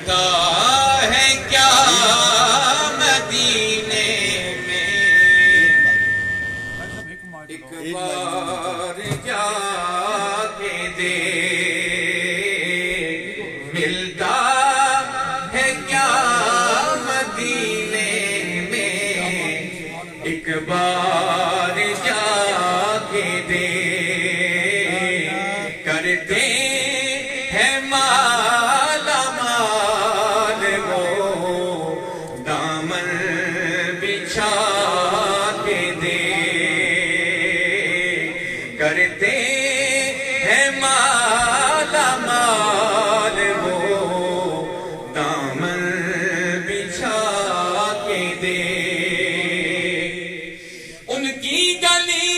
ملتا ہے کیا مدینے میں، ایک بار جا کے دے ملتا ہے کیا مدینے میں، ایک بار جا کے دے کرتے ہیں مالا مال وہ دامن بچھا کے دے کرتے ہیں مالا مال وہ دامن بچھا کے دے ان کی گلی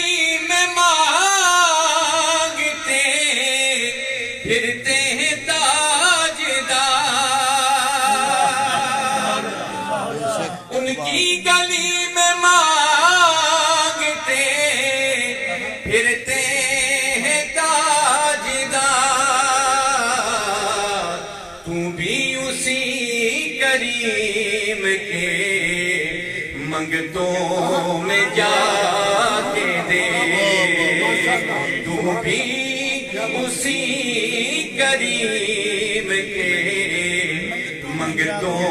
میں مانگتے پھرتے ہیں تاجدار، ان کی گلی میں مانگتے پھرتے ہیں تاجدار، تو بھی اسی کریم کے منگتوں میں جا کے دے، تو بھی اسی کریم کے منگتوں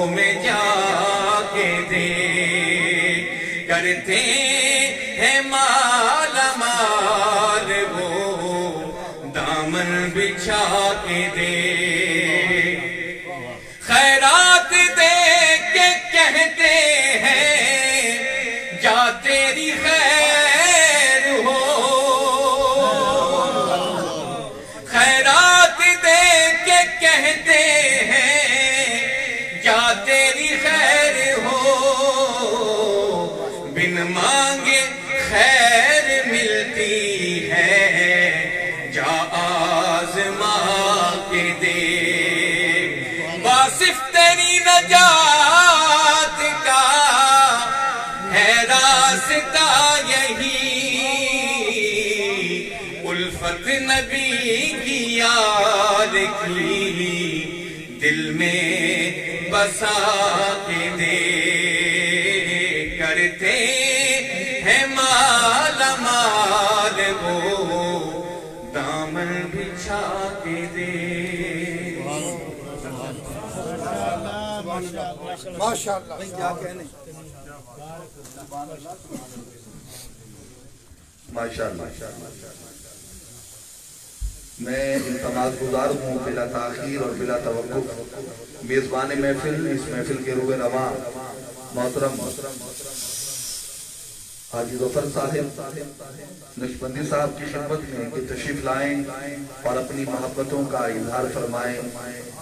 میں جا کے دے کرتے ہیں مالا مال وہ دامن بچھا کے دے خیرات دے کے کہتے ہیں جا تیری خیر ہو، خیرات دے کے کہتے ہیں جا تیری خیر ہو، بن مانگے خیر ملتی ہے جا آزما کے دے، واصف تیری نجات کا ہے راستہ یہی، الفت نبی کی یاد کی دل میں بسا کے دے کرتے ہیں مالا مال وہ دامن بچھا کے دے۔ ماشاءاللہ ماشاءاللہ میں التماس گزار ہوں بلا تاخیر اور بلا توقف میزبان محفل اس محفل کے روح رواں محترم حاجی ظفر صاحب نقشبندی صاحب کی خدمت میں کہ تشریف لائیں اور اپنی محبتوں کا اظہار فرمائیں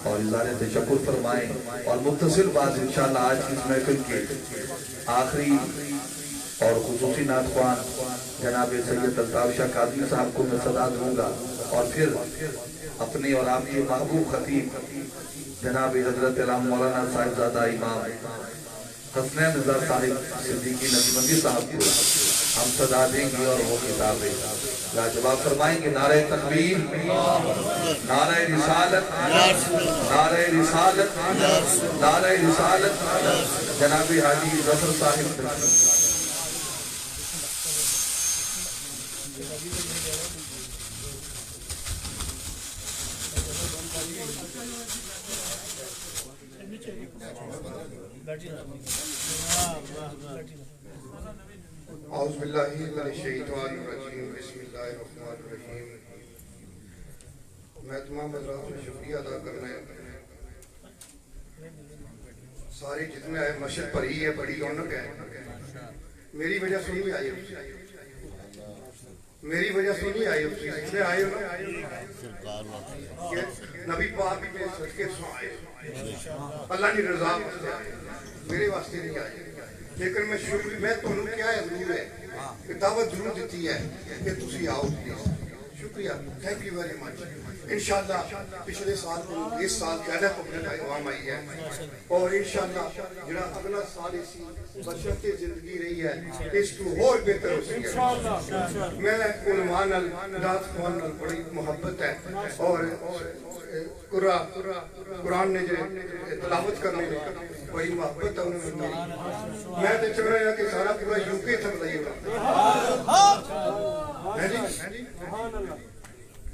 اور اظہار تشکر فرمائیں، اور متصل بات انشاءاللہ آج کی اس محفل کے آخری اور خصوصی نعت خوان جناب سید الطاف شاہ قادری صاحب کو میں صدا دوں گا، اور پھر اپنے اور آپ کے محبوب خطیب جناب حضرت علامہ مولانا صاحبزادہ امام حسنین رضا صاحب صدیقی نقشبندی صاحب کو ہم صدا دیں گے اور وہ خطاب لاجواب فرمائیں گے۔ نعرہ تکبیر، نعرہ رسالت، نعرہ رسالت، نعرہ رسالت، جناب حاجی ظفر صاحب اعوذ باللہ من الشیطان الرجیم، بسم اللہ الرحمن الرحیم۔ میں تمام حضرات سے شکریہ ادا کرنا ہے، سارے جتنے آئے مشہد پڑھی ہے بڑی رونق ہے، میری وجہ سے نہیں آئی، میری وجہ سے نہیں آئی، اس میں آئے ہو کہ نبی پاک کے صدقے سے آئے، اللہ نے رضا واسطے آئے، میرے واسطے نہیں آئے، لیکن میں شکریہ میں تو کیا ہے ضرور ہے کہ دعوت ضرور دیتی ہے کہ تسی آؤ پلیز، شکریہ، تھینک یو ویری مچ۔ انشاءاللہ پچھلے سال اس سال زیادہ پکڑنے کا عوام آئی ہے اور انشاءاللہ جڑا اگلا سال اسی بشرط زندگی رہی ہے اس کو اور بہتر ہو سکے میں علماء نال رات خوان نال بڑی محبت ہے اور قرآن نے جو تلاوت کرنے میں بڑی محبت ہے انہوں نے میں تو چاہ رہا ہوں کہ سارا پورا یو کے تک لائے گا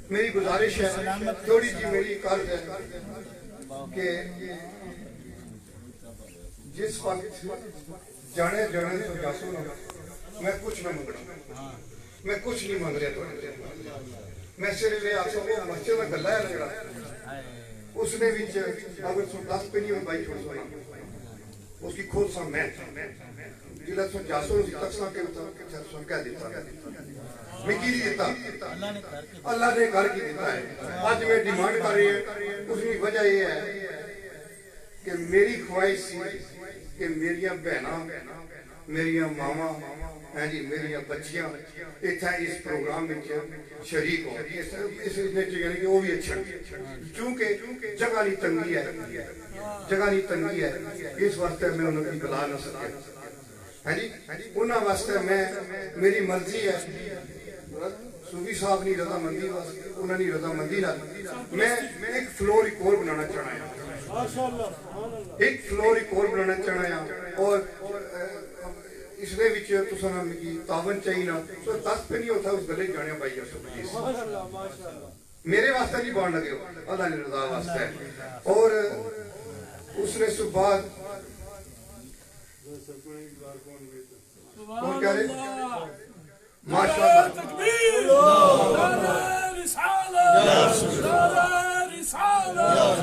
میری گزارش ہے تھوڑی جی میری عرض ہے کہ جس وقت جانے تو جاسو نہ میں کچھ نہ منگنا میں کچھ نہیں مانگ رہا میں صرف یہ آپ کو مسجد میں گلا ہے لگا اس نے بھی اگر سو 10 پہ نہیں ہو بھائی چھوڑ سونا اس کی کھول سا میں جلد سو جاسو تک سا کے سن کہہ دیتا میں کی دیتا اللہ نے کر کی دیتا ہے آج میں ڈیمانڈ کر رہی ہے اس کی وجہ یہ ہے کہ میری خواہش سی کہ میریاں بہناں میریاں ماما ہیں جی میریاں بچیاں اتھا اس پروگرام میں شریک ہو اس نے چاہیے کہ وہ بھی اچھا چونکہ جگہ نہیں تنگی ہے اس واسطے میں انہوں کی بلا نہ سکے ہیں جی انہاں واسطے میں میری مرضی ہے صوفی صاحب نہیں رضا مندی انہوں نے رضا مندی نہ میں ایک فلور ایک اور بنانا چاہنا ہے ایک فلور ایک اور بنانا چاہنا ہے اور اس نے بھی تو سنا مجھے تاون چاہیے نا تو 10 پہ نہیں ہوتا اس گلے جانے بھائی میرے واسطے نہیں بان لگے اللہ نے رضا واسطے اور اس نے صبح کون کہہ رہے ماشاءاللہ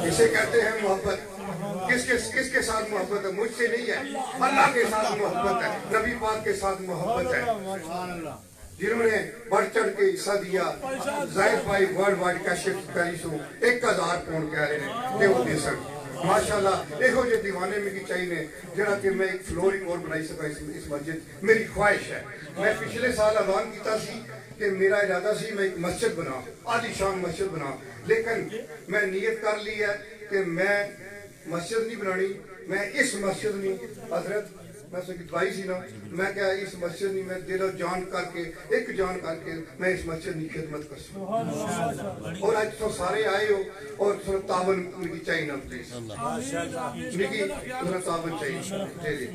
اسے کہتے ہیں محبت کس کے ساتھ محبت ہے مجھ سے نہیں ہے اللہ کے ساتھ محبت ہے نبی پاک کے ساتھ محبت ہے جنہوں نے بڑھ چڑھ کے حصہ دیا ظاہر بھائی ورلڈ وائڈ کیشف پیریسو 1000 پاؤنڈ کہہ رہے ہیں کہ وہ دے سکتے ماشاءاللہ ایک ہو جو دیوانے میں کی چاہیے جڑا کہ میں ایک فلورنگ اور بنائی سکا اس مسجد میری خواہش ہے میں پچھلے سال اعلان کیتا سی کہ میرا ارادہ سی میں ایک مسجد بنا عالی شان مسجد بنا لیکن میں نیت کر لی ہے کہ میں مسجد نہیں بنانی میں اس مسجد نہیں حضرت میں سے دعائی سی نا میں کہا اس مسجد نہیں میں دل و جان کر کے ایک جان کر کے میں اس مسجد نہیں خدمت کر سکوں اور آج تو سارے آئے ہو اور تھوڑا تعاون مجھے چاہیے نا پلیز مجھے تھوڑا تعاون چاہیے جی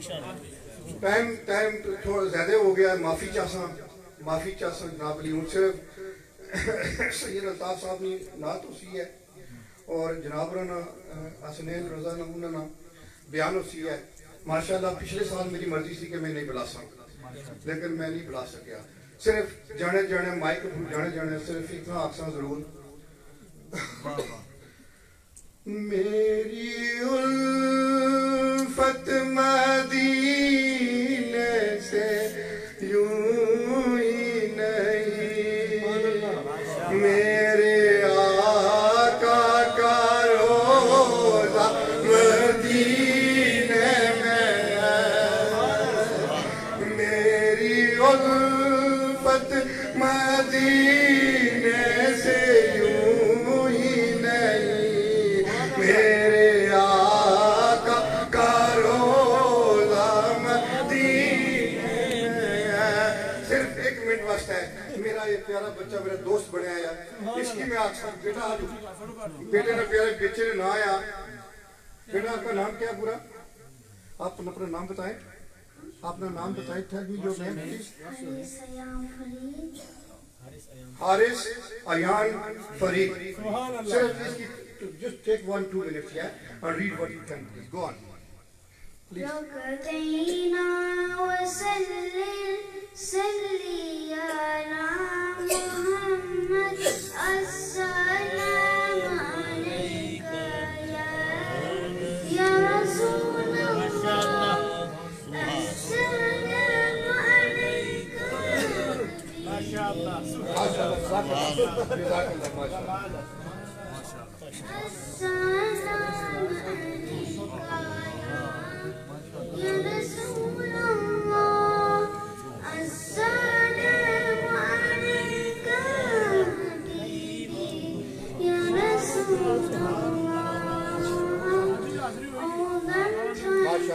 ٹائم تھوڑا زیادہ ہو گیا معافی چاہساں جناب علی ہوں صرف سید الطاف صاحب نے نعت اسی ہے اور جناب رنا حسنین رضا نے انہوں نے بیان اسی ہے ماشاءاللہ پچھلے سال میری مرضی سی کہ میں نہیں بلا سکتا لیکن میں نہیں بلا سکیا صرف جانے مائک جانے صرف اتنا آکساں ضرور میری الفت مدینے سے یوں ہی نہیں میرے آقا کا روضہ مدینے میں میری الفت مدینے سے یوں ہی نہیں میرے آقا کا روضہ مدینے صرف 1 منٹ واسطہ ہے میرا یہ پیارا بچہ میرا دوست بنے آیا اس کی میں آج بیٹا آج بیٹے نے پیارے بچے نے نہ آیا بیٹا آپ کا نام کیا پورا آپ اپنا نام بتائیں اپنا نام بتائیں تھا جو نیم پلیز حارث ایان فرید صرف اس کی just take 1-2 minutes yeah and read what you can please go on please ركعتينا وسلم صلي على محمد السلام عليك يا رسول الله السلام عليك ما شاء الله السلام عليك يا رسول الله السلام عليك يا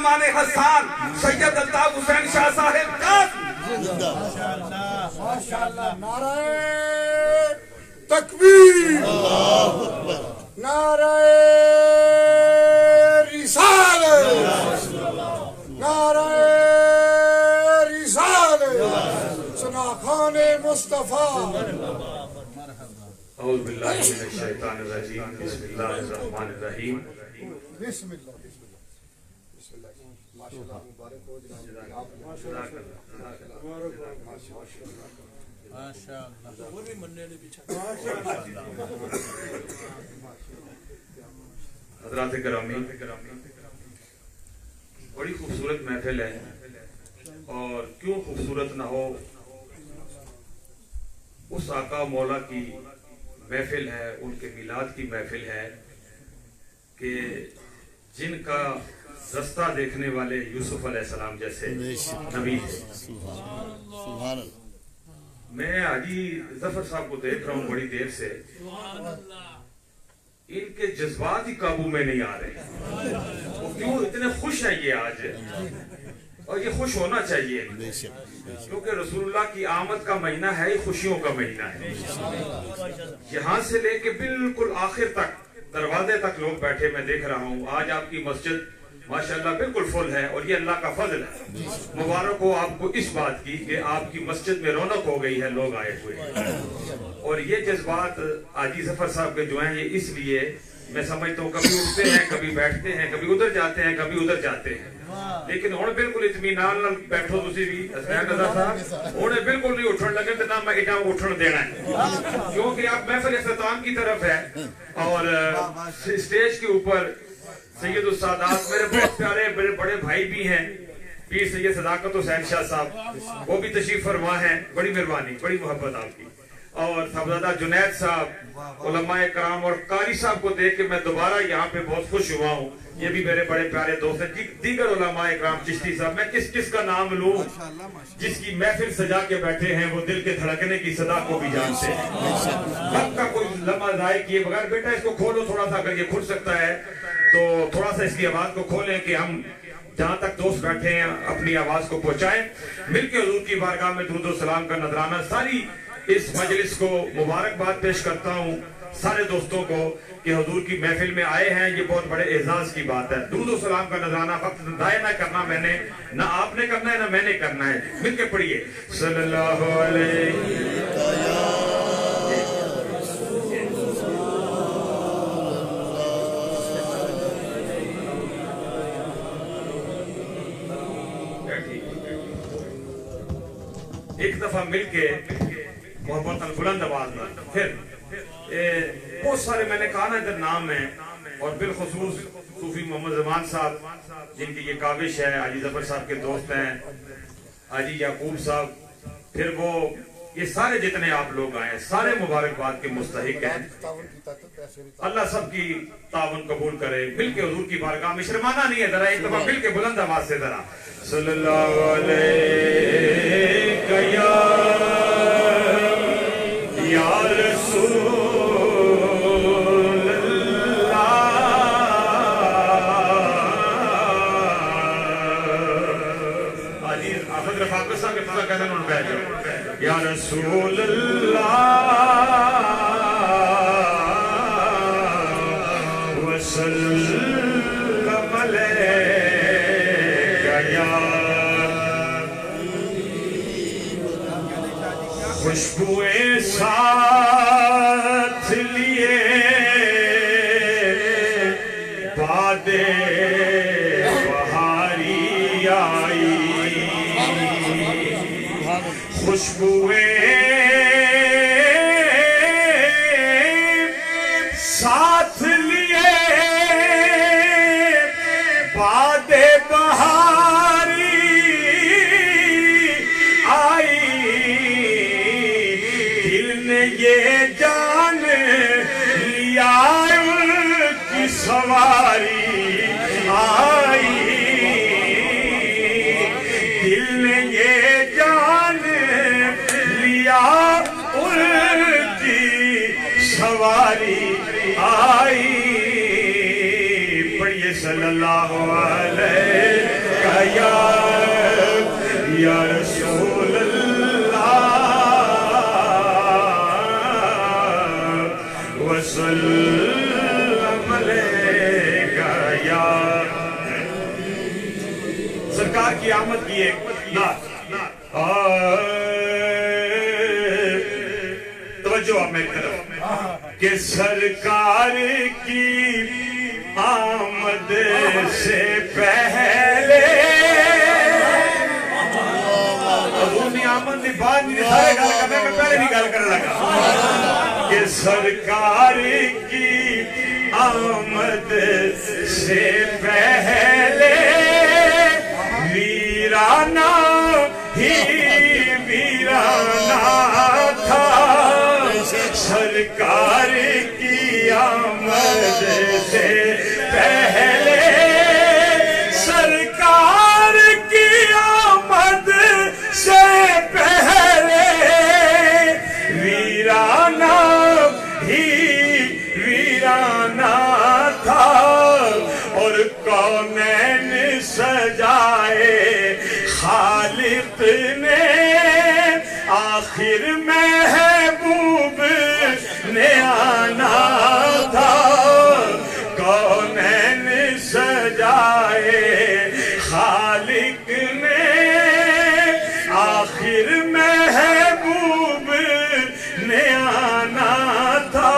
مان حسان سید الطاف حسین شاہ صاحب قاسم ماشاءاللہ نعرہ تکبیر نعرہ رسالت نعرہ رسالت سناخان مصطفیٰ اعوذ باللہ من الشیطان الرجیم بسم اللہ الرحمن الرحیم بسم اللہ ماشاءاللہ مبارک ہو جناب حضرات گرامی بڑی خوبصورت محفل ہے اور کیوں خوبصورت نہ ہو اس آقا مولا کی محفل ہے ان کے میلاد کی محفل ہے کہ جن کا رستہ دیکھنے والے یوسف علیہ السلام جیسے نبی تھے میں حاجی ظفر صاحب کو دیکھ رہا ہوں بڑی دیر سے ان کے جذبات ہی قابو میں نہیں آ رہے وہ کیوں اتنے خوش ہیں یہ آج اور یہ خوش ہونا چاہیے کیونکہ رسول اللہ کی آمد کا مہینہ ہے یہ خوشیوں کا مہینہ ہے یہاں سے لے کے بالکل آخر تک دروازے تک لوگ بیٹھے میں دیکھ رہا ہوں آج آپ کی مسجد ماشاءاللہ بالکل فل ہے اور یہ اللہ کا فضل ہے مبارک ہو آپ کو اس بات کی کہ آپ کی مسجد میں رونق ہو گئی ہے لوگ آئے ہوئے اور یہ جذبات حاجی ظفر صاحب کے جو ہیں یہ اس لیے میں سمجھتا ہوں کبھی اٹھتے ہیں کبھی بیٹھتے ہیں کبھی ادھر جاتے ہیں کبھی ادھر جاتے ہیں لیکن ہوں بالکل اطمینان نال بیٹھو تسی بھی حسین رضا صاحب ہوں بالکل نہیں اٹھن لگے تو نہ میں اٹھا اٹھن دینا ہے کیونکہ آپ محفل اختتام کی طرف ہے اور اسٹیج کے اوپر سید السادات میرے بہت پیارے میرے بڑے بھائی بھی ہیں پیر سید صداقت حسین شاہ صاحب وہ بھی تشریف فرما ہیں بڑی مہربانی بڑی محبت آپ کی اور صاحبزادہ جنید صاحب علماء کرام اور قاری صاحب کو دیکھ کے میں دوبارہ یہاں پہ بہت خوش ہوا ہوں یہ بھی میرے بڑے پیارے دوست ہیں دیگر علماء کرام چشتی صاحب میں کس کس کا نام لوں جس کی محفل سجا کے بیٹھے ہیں وہ دل کے دھڑکنے کی صدا کو بھی جانتے ہیں وقت کا کوئی لمحہ ضائع کیے بغیر بیٹا اس کو کھولو تھوڑا سا اگر یہ کھل سکتا ہے تو تھوڑا سا اس کی آواز کو کھولیں کہ ہم جہاں تک دوست بیٹھے ہیں اپنی آواز کو پہنچائیں مل کے حضور کی بارگاہ میں درود و سلام کا نذرانہ ساری اس مجلس کو مبارکباد پیش کرتا ہوں سارے دوستوں کو کہ حضور کی محفل میں آئے ہیں یہ بہت بڑے اعزاز کی بات ہے درود و سلام کا نذرانہ وقت ضائع نہ کرنا میں نے نہ آپ نے کرنا ہے نہ میں نے کرنا ہے مل کے پڑھیے صلی اللہ علیہ ایک دفعہ مل کے محبت بلند آواز میں پھر بہت سارے میں نے کہا نا ادھر نام ہیں اور بالخصوص صوفی محمد زمان صاحب جن کی یہ کاوش ہے حاجی ظفر صاحب کے دوست ہیں حاجی یعقوب صاحب پھر وہ یہ سارے جتنے آپ لوگ آئے ہیں سارے مبارکباد کے مستحق ہیں اللہ سب کی تعاون قبول کرے مل کے حضور کی بارگاہ میں شرمانا نہیں ہے ذرا ایک دفعہ مل کے بلند آواز سے ذرا صلی اللہ علیہ یا رسول اللہ عزیز آفت رفاقت صاحب کے پتہ کہتے ہیں انہوں نے بیٹھ جاؤ یا رسول اللہ وسلم علیہ یا خوشبوئیں ساتھ لیے باد بہاری آئی خوشبوئیں ساتھ لیے باد بہاری آئی یہ جان لیا کی سواری آئی دل نے یہ جان لیا ان کی سواری آئی پڑھیے صلی اللہ علیہ یا رسول اللہ وسلم علیکہ یا سرکار کی آمد کی ایک نعت توجہ آپ میری طرف کہ سرکار کی آمد سے پہلے حضور نے آمد نے بعد نہیں سارے گال کرنے میں پہلے نہیں گال کرنے لگا کہ سرکار کی آمد سے پہلے ویرانہ ہی ویرانہ تھا سرکار کی آمد سے پہلے سرکار کی آمد سے پہلے ویرانہ ہی ویرانہ تھا اور کونین سجائے خالق نے آخر محبوب نے آنا تھا کونین سجائے خالق نے آخر محبوب نے آنا تھا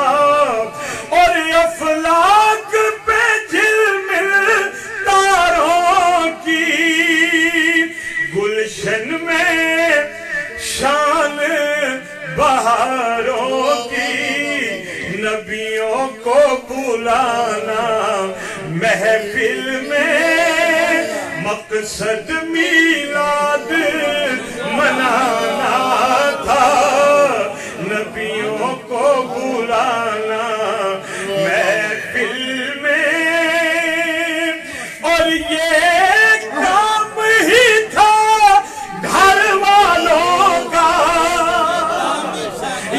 اور افلاک پہ جھلمل تاروں کی گلشن میں شان بہاروں کی نبیوں کو بلانا محفل میں مقصد میلاد منانا تھا نبیوں کو بلانا محفل میں اور یہ کام ہی تھا گھر والوں کا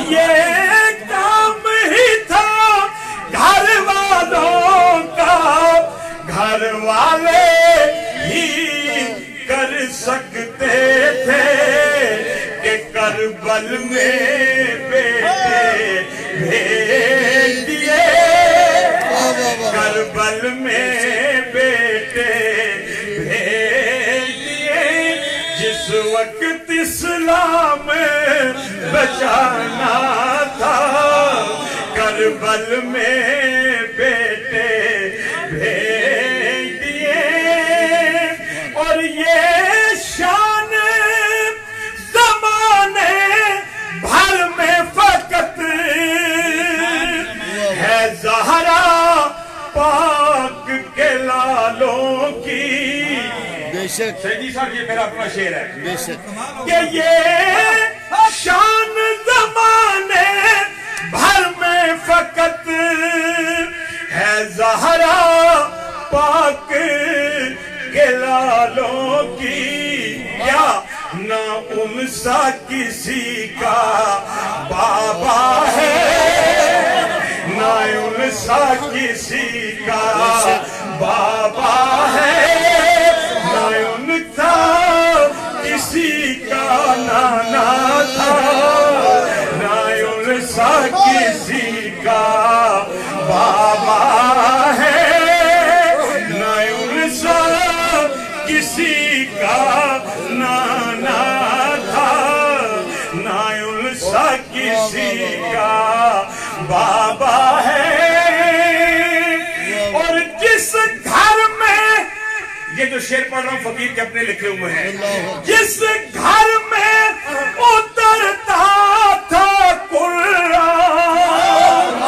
یہ کام ہی تھا گھر والوں کا گھر والے ہی کر سکتے تھے کہ کربل میں بیٹے بھیج دیے کربل میں بیٹے بھیج دیے جس وقت اسلام بچانا تھا کربل میں بیٹے بھیج دیے اور یہ شان زمانے بھر میں فقط ہے زہرا پاک کے لالوں کی سیدی صاحب یہ میرا اپنا شعر ہے کہ یہ شان زمانے بھر میں فقط ہے زہرا پاک کے لالوں کی کیا نہ ان سا کسی کا بابا ہے نہ ان سا کسی کا بابا ہے نہ ان کا کسی کا نانا تھا نہ ان سا کسی کا بابا ہے نہ ان سا کسی کا نانا تھا نہ ان سا کسی کا بابا ہے اور جس گھر میں یہ جو شعر پڑھ رہا ہوں فقیر کے اپنے لکھے ہوئے ہیں جس گھر میں اترتا تھا قرآن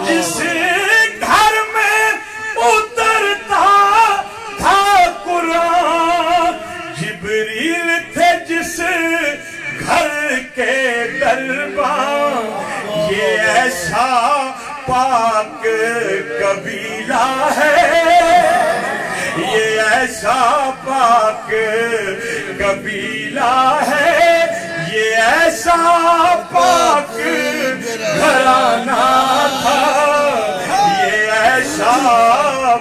جس گھر میں اترتا تھا قرآن جبریل تھے جس گھر کے دربان یہ ایسا پاک قبیلہ ہے یہ ایسا پاک قبیلہ ہے یہ ایسا پاک گھرانہ تھا یہ ایسا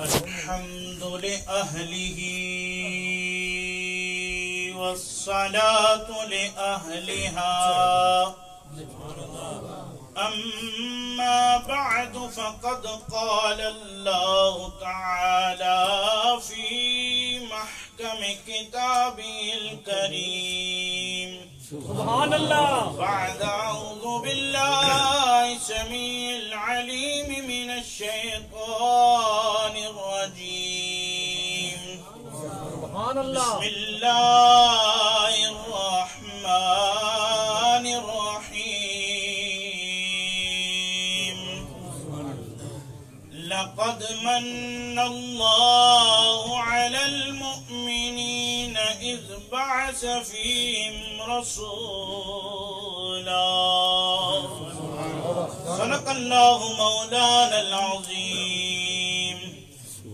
الحمد لأهله والصلاة لأهلها أما بعد فقد قال الله تعالى في محكم كتابه الكريم سبحان الله بعد أعوذ بالله السميع العليم من الشيطان الرجيم بسم الله الرحمن الرحيم لقد من الله على المؤمنين إذ بعث فيهم رسولا صدق الله مولانا العظيم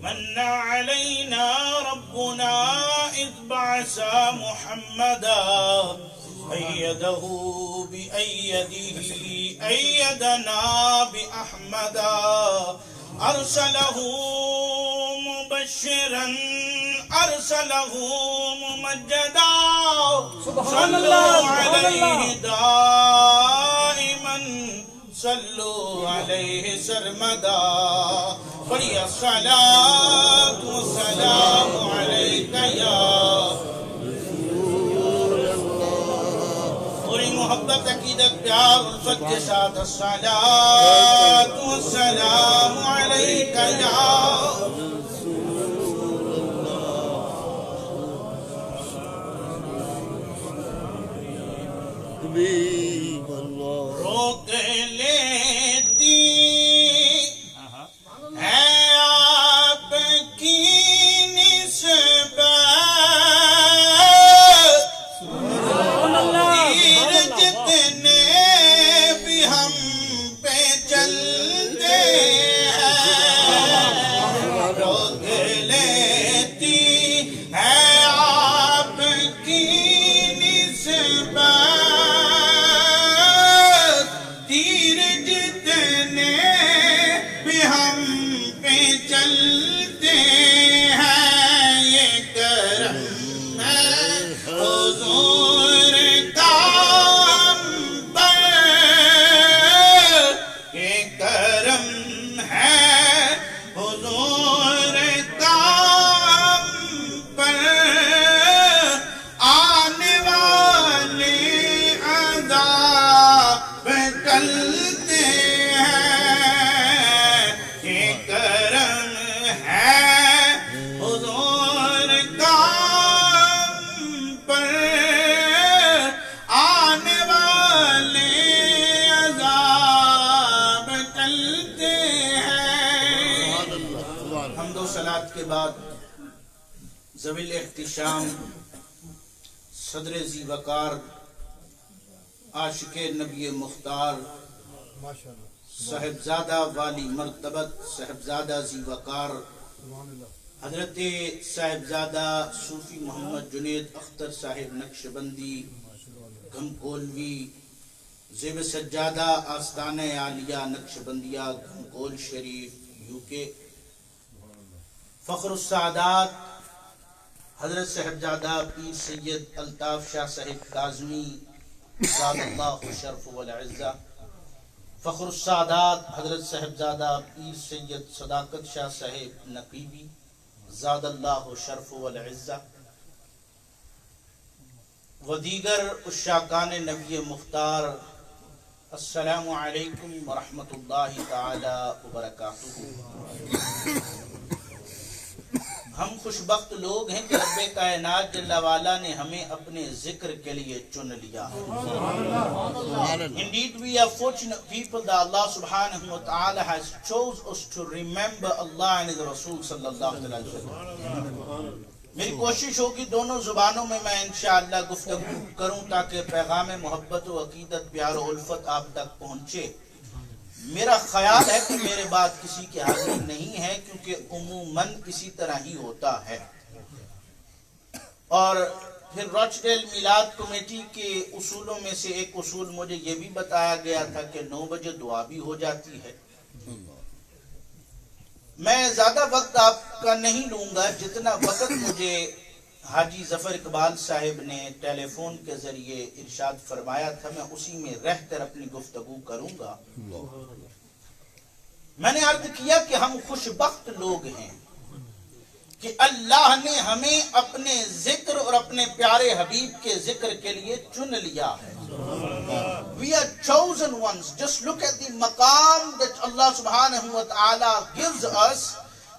من علينا ربنا إذ بعث محمدا أيده بأيده أيدنا بأحمدا أرسله مبشرا أرسله ممجدا صلوا عليه دائما صلوا عليه سرمدا بڑی الصلاة والسلام عليك يا پوری محبت عقیدت پیار الفت کے ساتھ الصلاة والسلام عليك يا روک لیتی ہے آپ کی نسبت تیر جتنے بھی ہم پہ چلتے ہیں روک لیتی ہے آپ کی نسبت تیر جتنے بھی ہم پہ چلتے ہیں یہ کرم ہے حضور کا ہم پر یہ کرم ہے حضور کا ہم پر آنے والے عذاب ٹلتے ہیں یہ کرم ہے حضور کا ہم پر آنے والے عذاب ٹلتے ہیں حمد و صلات کے بعد ذوی الاحتشام صدر ذی وقار عاشق نبی مختار صاحبزادہ والی مرتبت صاحبزادہ ذی وقار حضرت صاحبزادہ صوفی محمد جنید اختر صاحب نقشبندی گھمکولوی زیب سجادہ آستانہ عالیہ نقشبندیہ گھمکول شریف UK فخر السعادات حضرت صاحبزادہ پیر سید الطاف شاہ صاحب کاظمی زاد اللہ شرف والعزہ فخر السعادات حضرت صاحبزادہ پیر سید صداقت شاہ صاحب نقیبی زاد اللہ شرف والعزہ و دیگر عشاقان نبی مختار السلام علیکم ورحمۃ اللہ تعالی وبرکاتہ۔ ہم خوشبخت لوگ ہیں کہ رب کائنات جل والا نے ہمیں اپنے ذکر کے لیے چن لیا. Indeed we are fortunate people that Allah subhanahu wa ta'ala has chose us to remember Allah and His Rasul sallallahu alaihi wasallam. میری کوشش ہوگی دونوں زبانوں میں انشاءاللہ گفتگو کروں تاکہ پیغام محبت و عقیدت پیار و الفت آپ تک پہنچے. میرا خیال ہے کہ میرے بعد کسی کی حاضری نہیں ہے کیونکہ عموماً اسی طرح ہی ہوتا ہے. اور پھر روچ ڈیل میلاد کمیٹی کے اصولوں میں سے ایک اصول مجھے یہ بھی بتایا گیا تھا کہ 9 بجے دعا بھی ہو جاتی ہے. میں زیادہ وقت آپ کا نہیں لوں گا، جتنا وقت مجھے حاجی ظفر اقبال صاحب نے ٹیلی فون کے ذریعے ارشاد فرمایا تھا میں اسی میں رہ کر اپنی گفتگو کروں گا. میں نے عرض کیا کہ ہم خوشبخت لوگ ہیں کہ اللہ نے ہمیں اپنے ذکر اور اپنے پیارے حبیب کے ذکر کے لیے چن لیا ہے. We are chosen ones. Just look at the maqam that Allah subhanahu wa ta'ala gives us,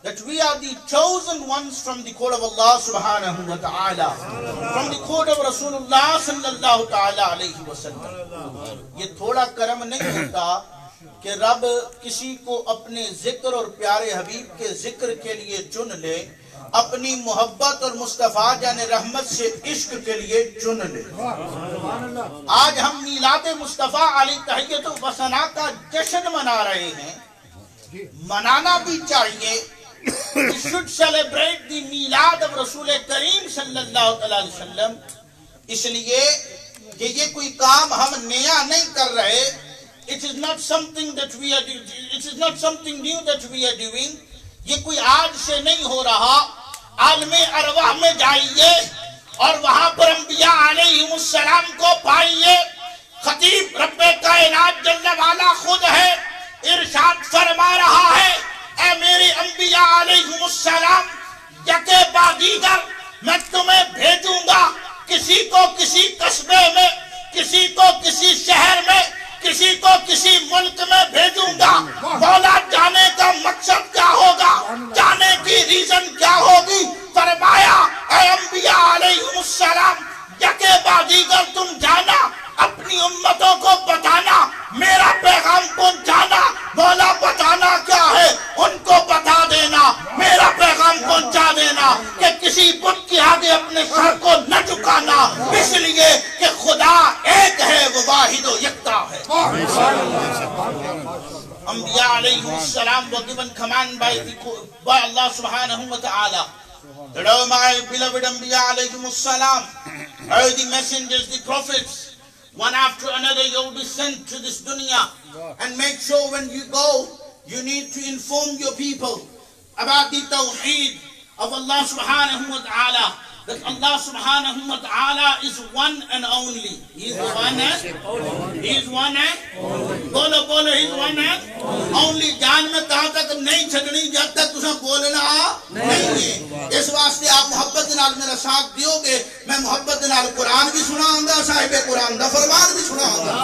that we are the chosen ones from the court of Allah subhanahu wa ta'ala, from the court of Rasulullah sallallahu ta'ala alayhi wa sallam. یہ تھوڑا کرم نہیں ہوتا کہ رب کسی کو اپنے ذکر اور پیارے حبیب کے ذکر کے لیے چن لے، اپنی محبت اور مصطفیٰ جان رحمت سے عشق کے لیے چن لے. آج ہم میلاد مصطفیٰ علیہ تحیت و وثنا کا جشن منا رہے ہیں. منانا بھی چاہیے. We should celebrate the میلاد of رسول کریم صلی اللہ علیہ وسلم. اس لیے کہ یہ کوئی کام ہم نیا نہیں کر رہے. It is not something that we are doing. It is not something new that we are doing. یہ کوئی آج سے نہیں ہو رہا. عالم ارواح میں جائیے اور وہاں پر انبیاء علیہم السلام کو پائیے. خطیب رب کائنات جل والا خود ہے، ارشاد فرما رہا ہے اے میرے انبیاء علیہم السلام یکے بعدیگر میں تمہیں بھیجوں گا. کسی کو کسی قصبے میں، کسی کو کسی شہر میں، کسی کو کسی ملک میں بھیجوں گا. مولا جانے کا مقصد کیا ہوگا، جانے کی ریزن کیا ہوگی؟ فرمایا اے انبیاء علیہم السلام یکے بعدیگر تم جانا، اپنی امتوں کو بتانا، میرا پیغام پہنچانا. مولا بتانا کیا ہے؟ ان کو بتا دینا، میرا پیغام پہنچا دینا کہ کسی بت کے آگے اپنے سر کو نہ جھکانا، اس لیے کہ خدا ایک ہے، وہ واحد و یکتا ہے. انبیاء علیہ السلام were given command by Allah subhanahu wa ta'ala. Oh my beloved Anbiya alayhim salam, oh the messengers, the prophets, one after another you'll be sent to this dunya, and make sure when you go you need to inform your people about the tawheed of Allah subhanahu wa ta'ala, that Allah subhanahu wa ta'ala is one and only. He is one and He is one and bolo bolo He is one and only. جان میں کہاں تک نہیں چھڑنی جب تک تسا بولنا نہیں ہے. اس واسطے آپ محبت نال میرا ساتھ دیو گے. میں محبت نال قرآن بھی سناؤں گا، صاحب قرآن دا فرمان بھی سناؤں گا.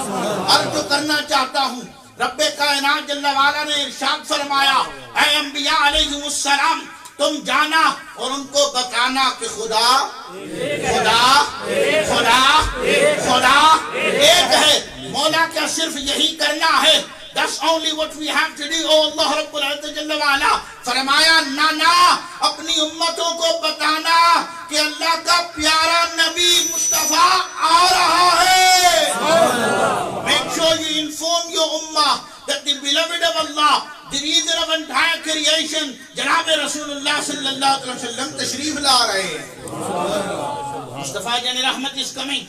اور جو کرنا چاہتا ہوں، رب کائنات جل وعلا نے ارشاد فرمایا اے انبیاء علیہم السلام تم جانا اور ان کو بتانا کہ خدا خدا خدا خدا ایک ہے. مولا کا صرف یہی کرنا ہے. That's only what we have to do. Oh Allah Rabbul Izzat Jalla wa Ala فرمایا نانا اپنی امتوں کو بتانا کہ اللہ کا پیارا نبی مصطفیٰ آ رہا ہے. Make sure you inform your ummah that the beloved of Allah, the reason of entire creation, جناب رسول اللہ صلی اللہ علیہ وسلم تشریف لا رہے ہیں. مصطفیٰ جان رحمت is coming.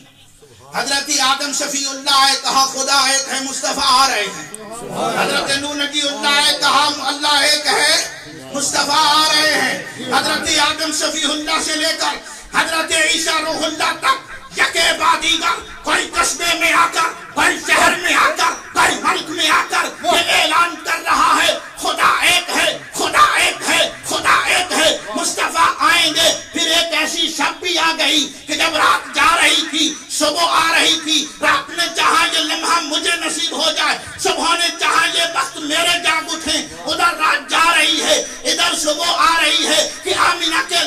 حضرت آدم شفیع اللہ ہے، کہا خدا ایک ہے، مصطفیٰ آ رہے ہیں. حضرت نوح نبی اللہ ہے، کہا اللہ ایک ہے، مصطفیٰ آ رہے ہیں. حضرت آدم شفیع اللہ سے لے کر حضرت عیسیٰ روح اللہ تک یکے بعدیگر کوئی قصبے میں آ کر، کوئی شہر میں آ کر، کوئی ملک میں آ کر یہ اعلان کر رہا ہے خدا ایک ہے، خدا ایک ہے، خدا ایک ہے. مصطفیٰ آئیں گے. پھر ایک ایسی شب بھی آ گئی کہ جب رات جا رہی تھی، صبح آ رہی تھی. رات نے چاہا یہ لمحہ مجھے نصیب ہو جائے، صبح نے چاہا یہ وقت میرے جاگ اٹھیں. ادھر رات جا رہی ہے، ادھر صبح آ رہی ہے کہ آمینہ کے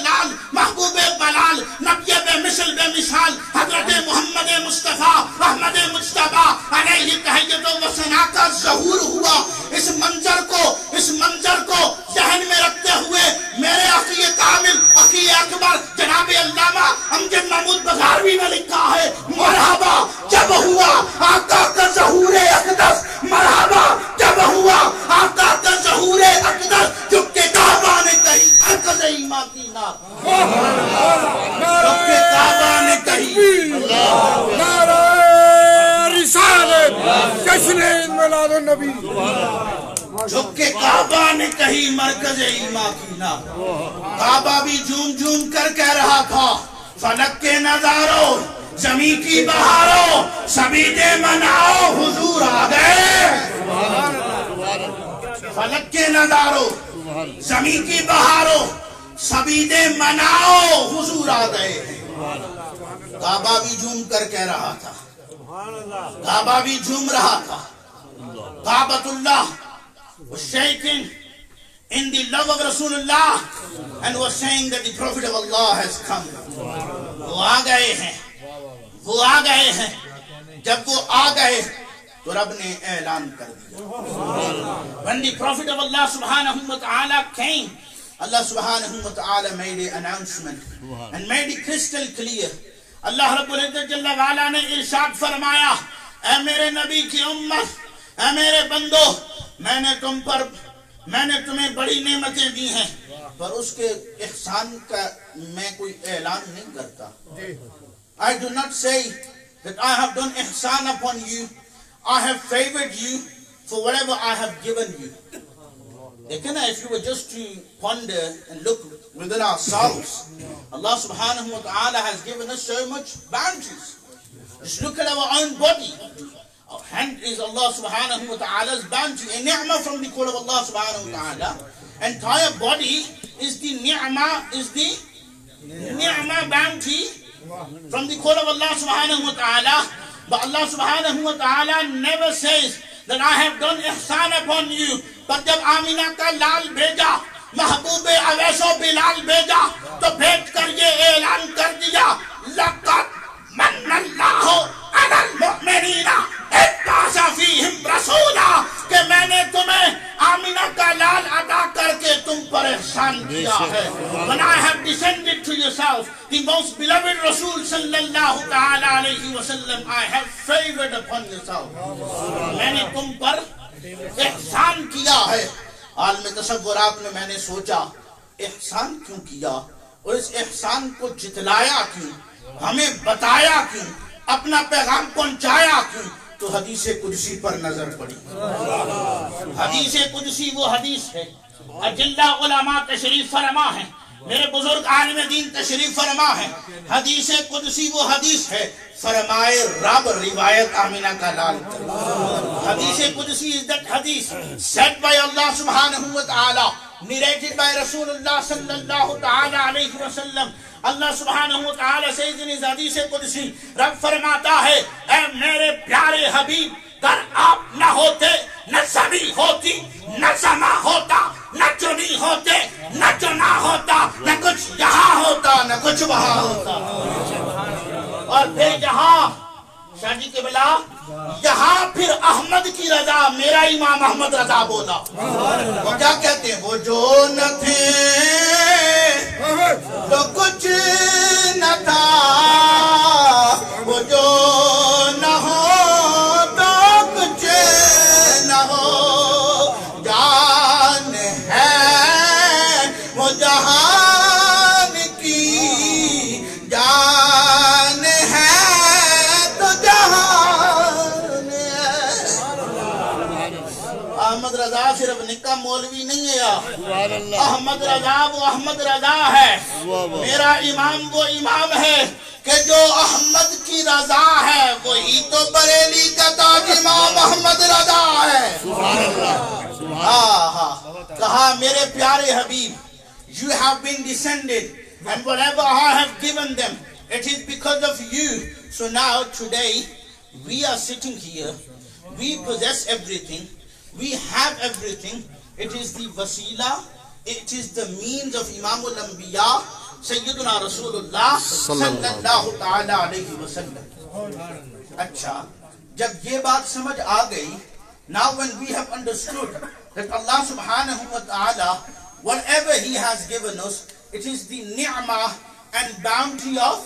جشن میلاد النبی جو کہ کعبہ نے کہی مرکز ایمان کی نا کعبہ بھی جھوم جھوم کر کہہ رہا تھا فلک کے نظاروں زمین کی بہاروں سبھی دے مناؤ حضور آ گئے فلک کے نظاروں زمین کی بہاروں سبھی دے مناؤ حضور آ گئے کعبہ بھی جھوم کر کہہ رہا تھا کعبہ بھی جھوم رہا تھا کعبۃ اللہ was shaking in the love of Rasulullah and was saying that the Prophet of Allah has come. وہ آ گئے ہیں وہ آ گئے ہیں جب وہ آ گئے تو رب نے اعلان کر دیا. When the Prophet of Allah subhanahu wa ta'ala came, Allah subhanahu wa ta'ala made an announcement and made it crystal clear. اللہ رب العزت جل وعلا نے ارشاد فرمایا اے میرے نبی کی امت اے میرے بندو میں نے تمہیں بڑی نعمتیں دی ہیں پر اس کے احسان کا میں کوئی اعلان نہیں کرتا. I do not say that I have done ihsan upon you. I have favored you for whatever I have given you. If you were just to ponder and look within ourselves, Allah subhanahu wa ta'ala has given us so much bounties. Just look at our own body. Our hand is Allah subhanahu wa ta'ala's bounty, a ni'mah from the court of Allah subhanahu wa ta'ala. Entire body is the ni'mah bounty from the court of Allah subhanahu wa ta'ala. But Allah subhanahu wa ta'ala never says that I have done ihsan upon you. But jab Amina ka lal bheja, محبوب اویس و بلال بھیجا تو بھیج کر یہ اعلان کر دیا لقد من اللہ علی المؤمنین اذ بعث فیہم رسولا کہ میں نے تمہیں آمینہ کا لال عطا کر کے تم پر احسان کیا ہے. When I have descended to yourself the most beloved Rasul sallallahu ta'ala alayhi wa sallam, I have favored upon yourself. میں نے تم پر احسان کیا ہے. عالم تصورات میں نے سوچا احسان کیوں کیا اور اس احسان کو جتلایا کیوں, ہمیں بتایا کیوں, اپنا پیغام پہنچایا کیوں. تو حدیث قدسی پر نظر پڑی. حدیث قدسی وہ حدیث ہے, اجلہ علماء تشریف فرما ہیں, میرے بزرگ عالم دین تشریف فرما ہیں. حدیث قدسی وہ حدیث ہے, فرمائے رب روایت آمینہ کا لال. حدیث قدسی is that hadith said by Allah subhanahu wa ta'ala, narrated by Rasulullah sallallahu ta'ala alayhi wa sallam. Allah subhanahu wa ta'ala says in his hadith qudsi, رب فرماتا ہے اے میرے پیارے حبیب گر آپ نہ ہوتے نہ زمین ہوتی, نہ سما ہوتا, نہ چنی ہوتے, نہ چنا ہوتا, نہ کچھ یہاں ہوتا, نہ کچھ وہاں ہوتا. اور پھر یہاں شاہ جی کے بلا یہاں پھر احمد کی رضا, میرا امام احمد رضا بولا. وہ کیا کہتے ہیں, وہ جو نہ تھے تو کچھ نہ تھا, وہ جو نہ ہو تو کچھ نہ ہو, جان ہے وہ جہان کی, جان ہے تو جہان ہے. احمد رضا صرف نکا مولوی نہیں ہے, احمد رضا وہ احمد رضا ہے. میرا امام وہ امام ہے کہ جو احمد کی رضا ہے, وہی تو بریلی کا تاج امام احمد رضا ہے. کہا میرے پیارے حبیب, you have been descended and whatever I have given them, it is because of you. So now today we are sitting here, we possess everything, we have everything. It is the wasila, it is the means of Imam al-Anbiya Sayyiduna Rasulullah sallallahu ta'ala alayhi wa sallam. اچھا, جب یہ بات سمجھ آ گئی, now when we have understood that Allah subhanahu wa ta'ala, whatever he has given us, it is the ni'mah and bounty of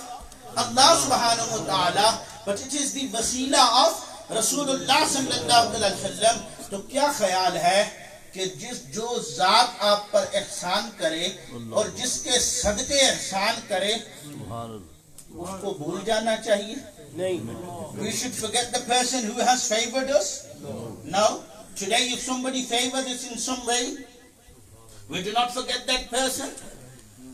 Allah subhanahu wa ta'ala, but it is the wasila of Rasulullah sallallahu alayhi wa sallam. تو کیا خیال ہے کہ جو ذات آپ پر احسان کرے اور جس کے صدقے احسان کرے اس کو بھول جانا چاہیے؟ We should forget the person who has favored us? No. Today if somebody favored us in some way, we do not forget that person.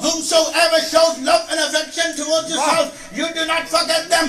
Whomsoever shows love and affection towards yourself, you do not forget them.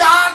4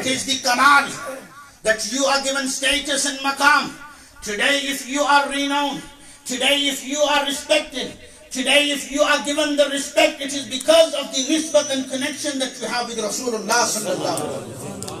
It is the kamal that you are given status and maqam. Today if you are renowned, today if you are respected, today if you are given the respect, it is because of the nisbat and connection that you have with Rasulullah sallallahu alaihi wasallam.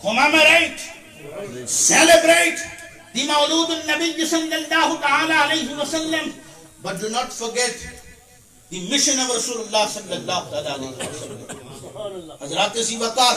commemorate, celebrate the Mawlud al-Nabi sallallahu ta'ala alayhi wa sallam, but do not forget the mission of Rasulullah sallallahu ta'ala alayhi wa sallam. Hazrat Sibakar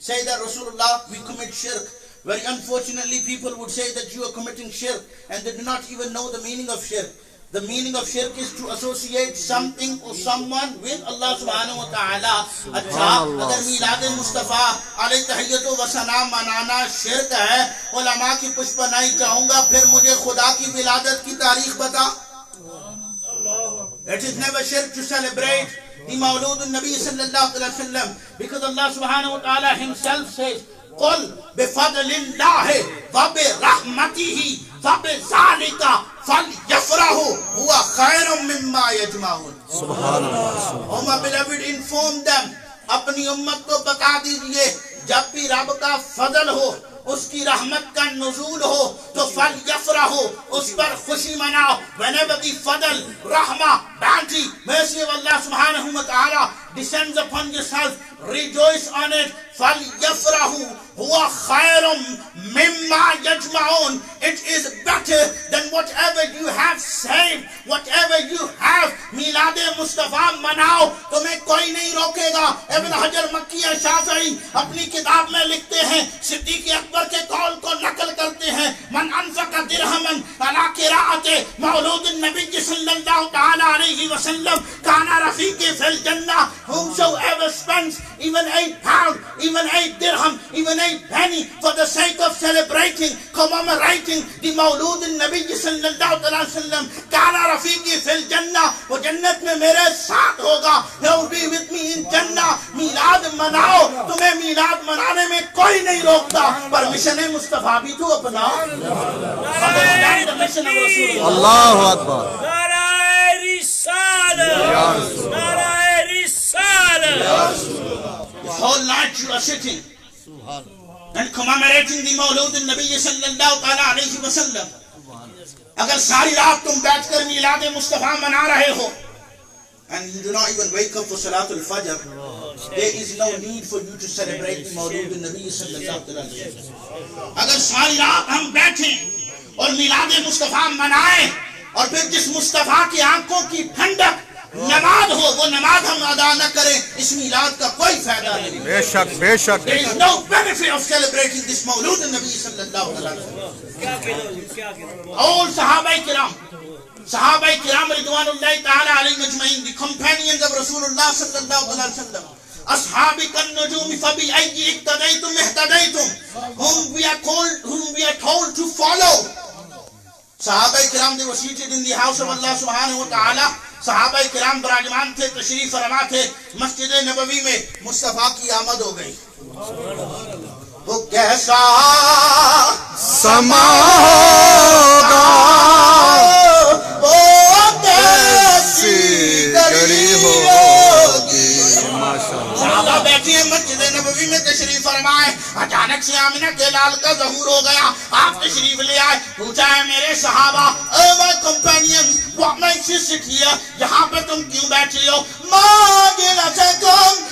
say that Rasulullah we commit shirk. Very unfortunately people would say that you are committing shirk and they do not even know the meaning of shirk. The meaning of shirk is to associate something or someone with Allah subhanahu wa ta'ala. اچھا اگر میلاد مصطفیٰ علیہ تحیت و سلام منانا شرک ہے، علماء کی پشپنائی چاہوں گا، پھر مجھے خدا کی ولادت کی تاریخ بتا. It is never shirk to celebrate the Mawlud al-Nabi sallallahu alayhi wa sallam, because Allah subhanahu wa ta'ala himself says, قل بفضل الله وبرحمته فبذلك فليفرحوا هو خير مما يجمعون. سبحان اللہ. Oh my beloved, inform them, اپنی امت کو بتا دیجئے جب بھی رب کا فضل ہو، اس کی رحمت کا نزول ہو تو فَلْيَفْرَحُوا، اس پر خوشی مناؤ. Whenever the فضل، رحمہ، bounty، mercy of Allah subhanahu wa ta'ala descends upon yourself, rejoice on it. فَلْيَفْرَحُوا هُوَ خَيْرٌ مِمَّا يَجْمَعُونَ. It is better than whatever you have saved, whatever you have. میلاد مصطفیٰ مناؤ، تمہیں کوئی نہیں روکے گا. ابن حجر مکی شافعی اپنی کتاب میں لکھتے ہیں، صدیق اکبر کے قول کو نقل کرتے ہیں، من انفق درہمن علی قراءت مولود النبی صلی اللہ تعالی علیہ وسلم کان رفیق فی الجنہ. Whomsoever spends even £8, even 8 dirham, even 8 penny for the sake of celebrating, commemorating the Mawlud al-Nabi sallallahu alaihi wasallam, kana rafiqi fil jannah, وہ جنت میں میرے ساتھ ہوگا. He will be with me in Jannah. میلاد مناؤ، تمہیں میلاد منانے میں کوئی نہیں روکتا، پر مشن مصطفیٰ بھی تو اپناؤ. Understand the mission of Rasulullah. اللہ اکبر. نعرہ رسالہ، نعرہ رسالہ. This whole night you are sitting and commemorating the Mawlud al-Nabi sallallahu ta'ala alayhi wa sallam. اگر ساری رات تم بیٹھ کر میلاد مصطفیٰ منا رہے ہو and you do not even wake up for Salatul Fajr, there is no need for you to celebrate the Mawlud al-Nabi sallallahu ta'ala alayhi wa sallam. اگر ساری رات ہم بیٹھیں اور میلاد مصطفیٰ منائیں اور پھر جس مصطفیٰ کی آنکھوں کی ٹھنڈک نماز ہو وہ نماز ہم ادا نہ کریں، اس میلاد کا کوئی فائدہ نہیں. بے شک بے شک. There is no benefit of celebrating this Mawlud al-Nabi sallallahu alaihi wasallam. All Sahaba kiram ridwanullahi ta'ala alayhim ajma'in, the companions of Rasulullah sallallahu alaihi wasallam. Ashabi kan nujum fa bi ayyi iqtadaytum ihtadaytum, whom we are told to follow. Sahaba kiram, they were seated in the house of Allah subhanahu wa ta'ala. صحابہ کرام براجمان تھے، تشریف فرما تھے. مسجد نبوی میں مصطفیٰ کی آمد ہو گئی. وہ کیسا سما ہوگا، وہ کیسی گھڑی ہوگی. صحابہ بیٹھی ہیں مسجد نبوی میں، تشریف فرمائے. اچانک سے آمنہ کے لال کا ظہور ہو گیا. آپ تشریف لے آئے. پوچھا ہے میرے صحابہ، اے my companions, what makes you sit here? یہاں پہ تم کیوں بیٹھے ہو؟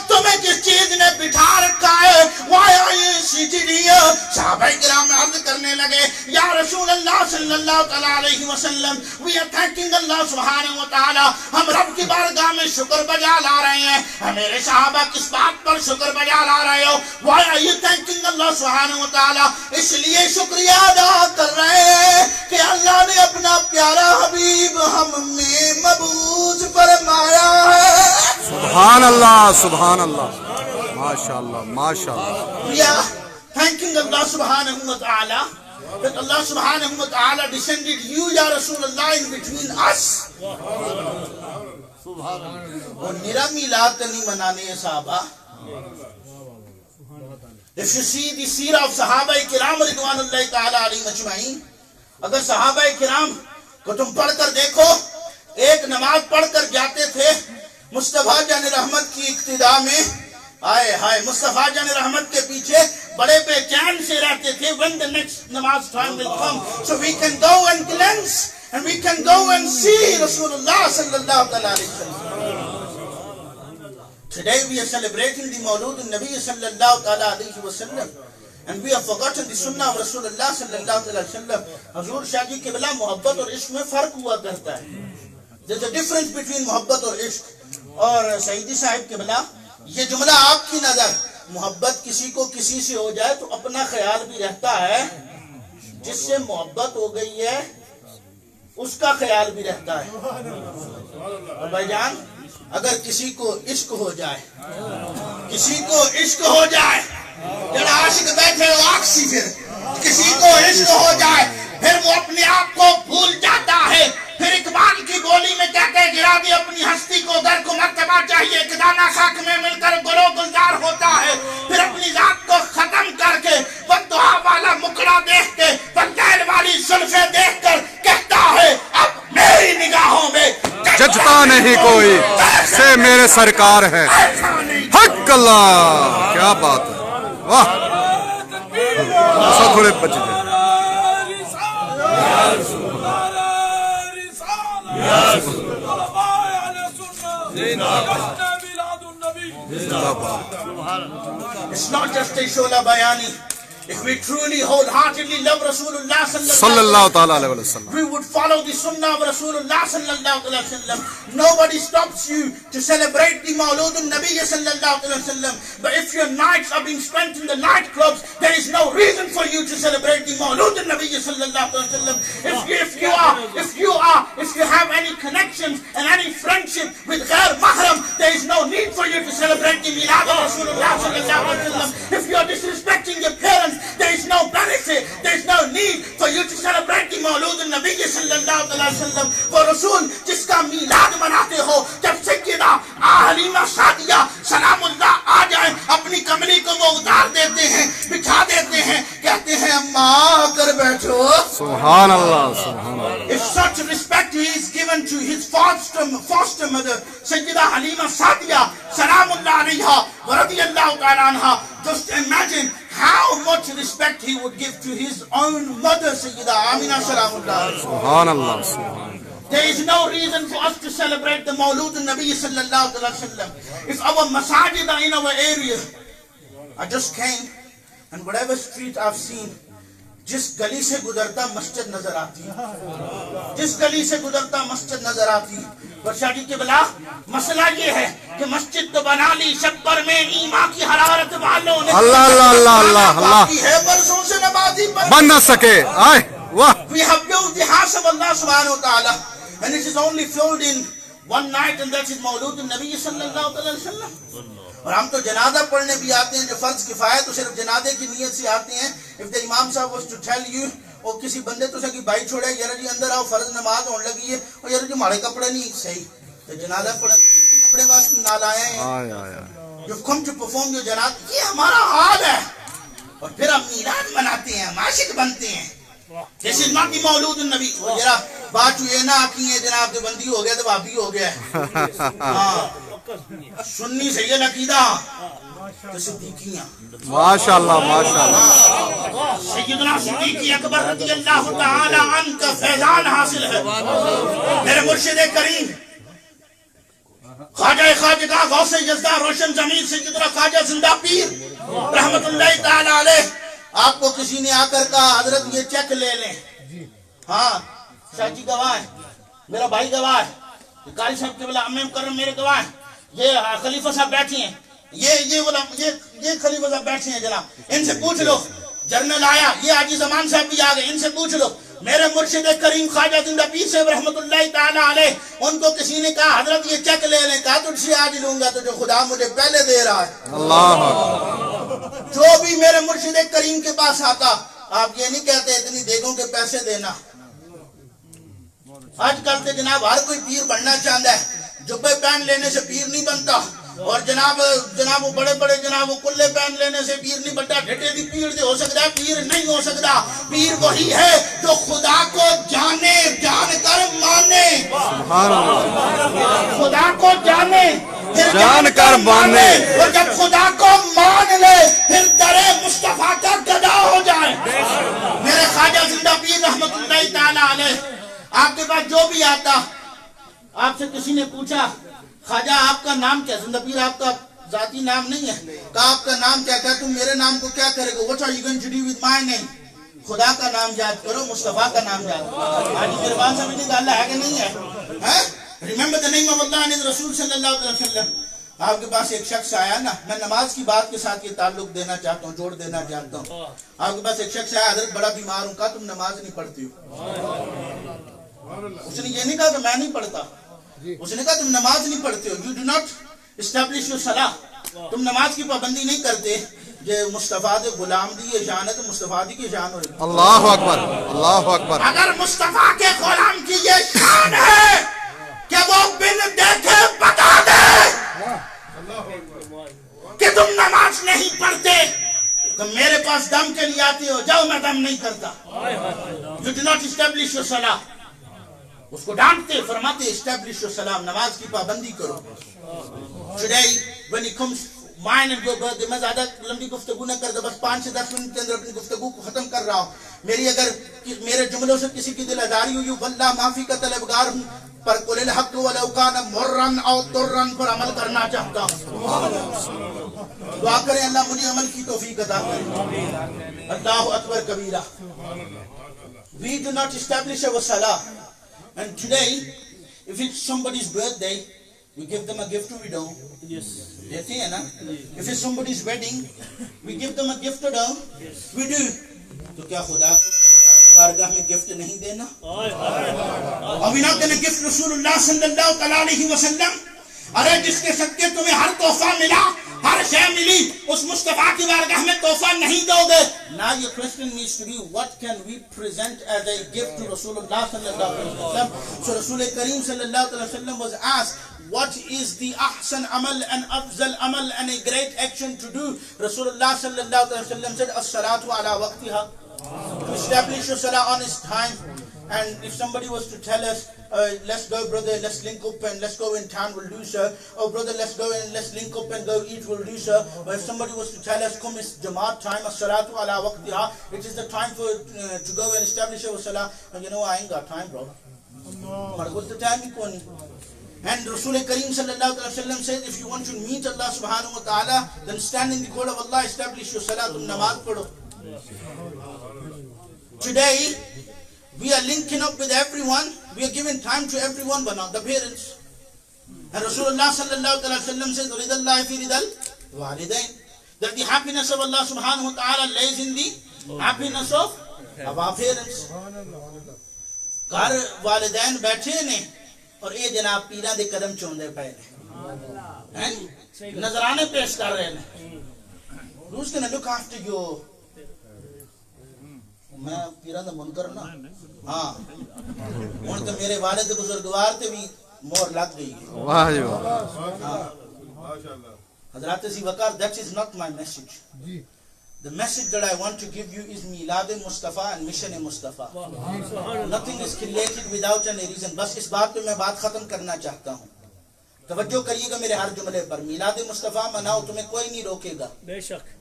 تمہیں کس چیز نے بٹھا رکھا ہے؟ Why are you seated here? صحابہ کرام عرض کرنے لگے، یا رسول اللہ صلی اللہ علیہ وسلم, we are thanking اللہ سبحانہ و تعالی. ہم رب کی بارگاہ میں شکر بجا لا رہے ہیں. میرے صحابہ کس بات پر شکر بجا لا رہے ہو؟ Why are you thanking اللہ سبحانہ و تعالی؟ اس لیے شکریہ ادا کر رہے ہیں کہ اللہ نے اپنا پیارا حبیب ہم میں مبعوث فرمایا ہے. سبحان اللہ سبحان اللہ، ماشاء اللہ ماشاء اللہ. We are thanking Allah subhanahu wa ta'ala that Allah subhanahu wa ta'ala descended you, Ya Rasulullah, in between us. اور میرا میلاد تو نہیں منانے ہیں صحابہ. If you see the seerah of صحابہ کرام رضوان اللہ تعالی علیہم اجمعین, اگر صحابہ کرام کو تم پڑھ کر دیکھو, ایک نماز پڑھ کر جاتے تھے مصطفیٰ جان رحمت کی اقتداء میں. آئے ہائے, مصطفیٰ جان رحمت کے پیچھے بڑے بے چین سے رہتے تھے. When the next namaz time will come, so we can go and glance and we can go and see Rasulullah sallallahu alaihi wasallam. Today we are celebrating the Mawlud al-Nabi sallallahu alaihi wasallam, and we have forgotten the sunnah of Rasulullah sallallahu alaihi wasallam. Hazur Shah Ji Qibla, محبت اور عشق میں فرق ہوا کرتا ہے. There's a difference between محبت اور عشق. اور سعیدی صاحب قبلہ, یہ جملہ آپ کی نظر, محبت کسی کو کسی سے ہو جائے تو اپنا خیال بھی رہتا ہے, جس سے محبت ہو گئی ہے اس کا خیال بھی رہتا ہے. اور بھائی جان اگر کسی کو عشق ہو جائے, کسی کو عشق ہو جائے, جڑا عاشق بیٹھے وہ آکسی, پھر کسی کو عشق ہو جائے پھر وہ اپنے آپ کو بھول جاتا ہے. پھر اقبال کی بولی میں کہتے ہیں گرا دی اپنی ہستی کو در کو مرتبہ چاہیے, ایک دانہ خاک میں مل کر گلو گلزار ہوتا ہے. پھر اپنی ذات کو ختم کر کے بددعا والا مکڑا دیکھ کے پنجیل والی زلفیں دیکھ کر کہتا ہے اب میری نگاہوں میں جچتا نہیں کوئی سے میرے سرکار ہے. حق اللہ, کیا بات ہے, واہ. تھوڑے بچ گئے. It's not just a shola bayani. If we truly wholeheartedly love Rasulullah sallallahu ta'ala alayhi wa sallam, we would follow the sunnah of Rasulullah sallallahu alayhi wa sallam. Nobody stops you to celebrate the Mawlud al-Nabi sallallahu alayhi wa sallam. But if your nights are being spent in the nightclubs, there is no reason for you to celebrate the Mawlud al-Nabi sallallahu alayhi wa sallam. If you have any connections and any friendship with ghair mahram, there is no need for you to celebrate the Milad of Rasulullah sallallahu alayhi wa sallam. If you are disrespecting your parents, there is no benefit, there is no need for you to celebrate the Mawlud al-Nabi sallallahu alayhi wa sallam. For Rasul جس کا میلاد مناتے ہو, جب سیدہ حلیمہ سعدیہ سلام اللہ آ جائیں اپنی کملی کو وہ اتار دیتے ہیں, بچھا دیتے ہیں, کہتے ہیں اماں آ کر بیٹھو. سبحان اللہ, سبحان اللہ. If such respect is given to his foster mother سیدہ حلیمہ سعدیہ سلام اللہ علیہا ورضی اللہ تعالیٰ عنہا, just imagine how much respect he would give to his own mother Sayyida Amina Salamullah. Subhanallah, Subhanallah. There is no reason for us to celebrate the Mawlud al-Nabi sallallahu alayhi wa sallam. If our masajid are in our area, I just came and whatever street I've seen, جس گلی سے گزرتا مسجد نظر آتی, جس گلی سے گزرتا مسجد نظر آتی. برشاہ جی کے بلا مسئلہ یہ ہے کہ مسجد تو بنا لی شبر میں ایمان کی حرارت والوں نے, اللہ اللہ اللہ اللہ اللہ ہے برسوں سے نمازی بن نہ سکے. آئے واہ. We have built the house of Allah subhanahu wa ta'ala and it is only filled in one night and that is Mawlud al-Nabi sallallahu alayhi wa sallam. اور ہم تو جنازہ پڑھنے بھی آتے ہیں, جو فرض کفایہ تو صرف جنازے کی نیت سے آتے ہیں. If the Imam صاحب was to tell you, اور کسی بندے تو سے کہ بھائی چھوڑے یار جی اندر آؤ فرض نماز ہونے لگی ہے, اور یار جی ہمارے کپڑے نہیں صحیح, تو جنازہ پڑھنے کپڑے واسطے نہ لائے ہیں. You've come to perform your جنازہ, یہ ہمارا حال ہے. اور پھر ہم میلاد مناتے ہیں, عاشق بنتے ہیں. This is not the Mawlud al-Nabi. اور ذرا بات یہ نہ آتی ہے جناب دیوبندی ہو گیا تو بابی ہو گیا ہے. سنی سید عقیدہ تو صدیقیاں, ماشاءاللہ ماشاءاللہ. سیدنا صدیقی اکبر رضی اللہ تعالی عنہ کا فیضان حاصل ہے. میرے مرشد کریم خواجہ خواجگاہ غوث یزدہ روشن ضمیر سیدنا خواجہ زندہ پیر رحمت اللہ تعالی علیہ, آپ کو کسی نے آ کر کہا حضرت یہ چیک لے لیں. ہاں شاہ جی گواہ ہے, میرا بھائی گواہ ہے, قاری صاحب کے بلا امام کرم میرے گواہ ہیں, یہ خلیفہ صاحب بیٹھے ہیں, یہ خلیفہ صاحب بیٹھے ہیں جناب, ان سے پوچھ لو. جرنل آیا, یہ حاجی زمان صاحب بھی آ گئے, ان سے پوچھ لو. میرے مرشد کریم خواجہ زندہ پیر صاحب رحمت اللہ تعالی علیہ, ان کو کسی نے کہا حضرت یہ چیک لے لیں, کہا تجھ سے آج لوں گا تو جو خدا مجھے پہلے دے رہا ہے. اللہ جو بھی میرے مرشد کریم کے پاس آتا, آپ یہ نہیں کہتے اتنی دیگوں کے پیسے دینا. آج کل تو جناب ہر کوئی پیر بننا چاہتا ہے, جبے پہن لینے سے پیر نہیں بنتا, اور جناب وہ بڑے بڑے جناب وہ کلے پہن لینے سے پیر نہیں بنتا. ڈھٹے دی پیر دے ہو سکتا ہے, پیر نہیں ہو سکتا. پیر وہی ہے جو خدا کو جانے, جان کر مانے. سبحان اللہ. خدا کو جانے جان کر مانے, اور جب خدا کو مان لے پھر درے مصطفیٰ کا گدا ہو جائے. میرے خواجہ زندہ پیر رحمت اللہ تعالی علیہ, آپ کے پاس جو بھی آتا, آپ سے کسی نے پوچھا خواجہ آپ کا نام کیا؟ زندہ پیر آپ کا ذاتی نام نہیں ہے, کہا آپ کا نام کیا؟ کہا تم میرے نام کو کیا کرے گا؟ What are you going to do with my name? خدا کا نام یاد کرو, مصطفیٰ کا نام یاد کرو. آج قربان سمجھنے کا اللہ ہے کہ نہیں ہے؟ Remember the name of Allah and His Rasul sallallahu alayhi wa sallam. آپ کے پاس ایک شخص آیا نا, میں نماز کی بات کے ساتھ یہ تعلق دینا چاہتا ہوں, جوڑ دینا چاہتا ہوں. آپ کے پاس ایک شخص آیا, حضرت بڑا بیمار ہوں, کہا تم نماز نہیں پڑھتی ہو. اس نے یہ نہیں کہا کہ میں نہیں پڑھتا، اس نے کہا تم نماز نہیں پڑھتے ہو. You do not establish your صلاح. تم نماز کی پابندی نہیں کرتے. یہ مصطفیٰ دے غلام دی یہ شان ہے تو مصطفیٰ دی کی شان ہوئی. اللہ اکبر، اللہ اکبر. اگر مصطفیٰ کے غلام کی یہ شان ہے کہ وہ بن دیکھے بتا دے کہ تم نماز نہیں پڑھتے تو میرے پاس دم کے لیے آتے ہو، جاؤ میں دم نہیں کرتا. You do not establish your salah. اس کو ڈانٹتے، فرماتے establish your salah، نماز کی پابندی کرو. Today when it comes mine and your birthday، میں زیادہ لمبی گفتگو نہ کرتا، بس 5 سے 10 منٹ کے اندر اپنی گفتگو کو ختم کر رہا ہوں. میری اگر میرے جملوں سے کسی کی دل آزاری ہوئی، واللہ معافی کا طلبگار ہوں، پر قل الحق ولو کان مرن او ترن پر عمل کرنا چاہتا ہوں. دعا کریں اللہ مجھے عمل کی توفیق عطا کرے. اللہ اکبر کبیرہ. We do not establish our salah. And today, if it's somebody's birthday, we give them a gift or we don't? Yes. دیتے ہیں نا. If it's somebody's wedding, we give them a gift or don't? Yes. We do. تو کیا خدا بارگاہ میں gift نہیں دینا؟ Are we not going to gift رسول اللہ صلی اللہ علیہ وسلم؟ ارے جس کے صدقے تمہیں ہر تحفہ ملا، ہر شے ملی، اس مصطفیٰ کی بارگاہ میں تحفہ نہیں دو گے. Now your question needs to be, what can we present as a gift to Rasulullah sallallahu alaihi wasallam? So Rasul Kareem sallallahu alaihi wasallam was asked, what is the ahsan amal and afzal amal and a great action to do? Rasulullah sallallahu alaihi wasallam said, as-salatu ala waqtiha. To establish your salah on its time. And if somebody was to tell us, let's go brother, let's link up and let's go in town, we'll do so. Oh brother, let's go and let's link up and go eat, we'll do so. But if somebody was to tell us, come it's Jamaat time, as-salatu ala waqtiha, it is the time for to go and establish our salah. And you know, I ain't got time, bro. What's the time? And Rasul Kareem sallallahu alaihi wasallam said, if you want to meet Allah subhanahu wa ta'ala, then stand in the court of Allah, establish your salah, tum namaz padho. Today, we are linking up with everyone, we are giving time to everyone, but not the parents. And Rasulullah sallallahu alaihi wasallam says, Ridallahi fi ridal walidain. That the happiness of Allah subhanahu wa ta'ala lays in the happiness of our parents. Kar walidain baithe ne, اور اے جناب پیران دے قدم چوندے پہے نے نظرانے پیش کر رہے ہیں. Who's gonna look after you? میں پیران دا منکر نا. ہاں ان تو میرے والد بزرگوار تے بھی مور لگ گئی. واہ جی واہ. حضرات سی وقار, that is not my message. The message that I want to give you is Milad Mustafa and Mission Mustafa. Nothing is created without any reason. بس اس بات پہ میں بات ختم کرنا چاہتا ہوں. توجہ کریے گا میرے ہر جملے پر. میلاد مصطفیٰ مناؤ, تمہیں کوئی نہیں روکے گا.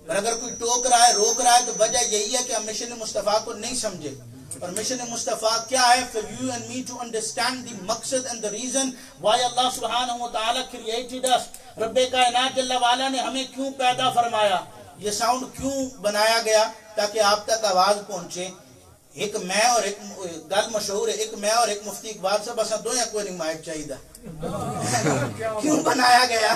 پر اگر کوئی ٹوک رہا ہے, روک رہا ہے, تو وجہ یہی ہے کہ ہم مشن مصطفیٰ کو نہیں سمجھے. اور مشن مصطفیٰ کیا ہے؟ For you and me to understand the maqsad and the reason why Allah subhanahu wa ta'ala created us. رب کائنات جل وعلا نے ہمیں کیوں پیدا فرمایا, یہ ساؤنڈ کیوں بنایا گیا, تاکہ آپ تک آواز پہنچے. ایک میں اور ایک گل مشہور ہے, ایک میں اور ایک مفتی اقبال صاحب اساں دو یا کوئی نہیں مائک چاہیے. کیوں بنایا گیا؟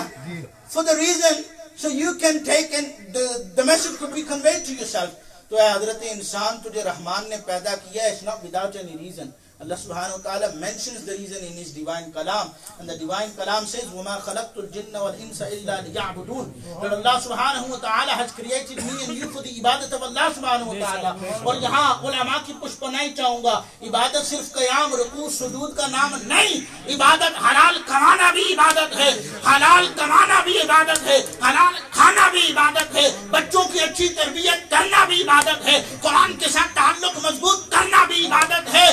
For the reason so you can take and the message could be conveyed to yourself. تو اے حضرت انسان, تجھے رحمان نے پیدا کیا, it's not without any reason. Allah subhanahu wa ta'ala mentions the reason in his divine kalam, and the divine kalam says, وَمَا خَلَقْتُ الْجِنَّ وَالْإِنسَ إِلَّا لِيَعْبُدُونَ. That Allah subhanahu wa ta'ala has created me and you for the ibadat of Allah subhanahu wa ta'ala. اور یہاں علماء کی پشپنائی چاہوں گا, عبادت صرف قیام, رکوع, سجود کا نام نہیں. عبادت حلال کمانا بھی عبادت ہے, حلال کمانا بھی عبادت ہے, حلال کھانا بھی عبادت ہے, بچوں کی اچھی تربیت کرنا بھی عبادت ہے, قرآن کے ساتھ تعلق مضبوط کرنا بھی عبادت ہے.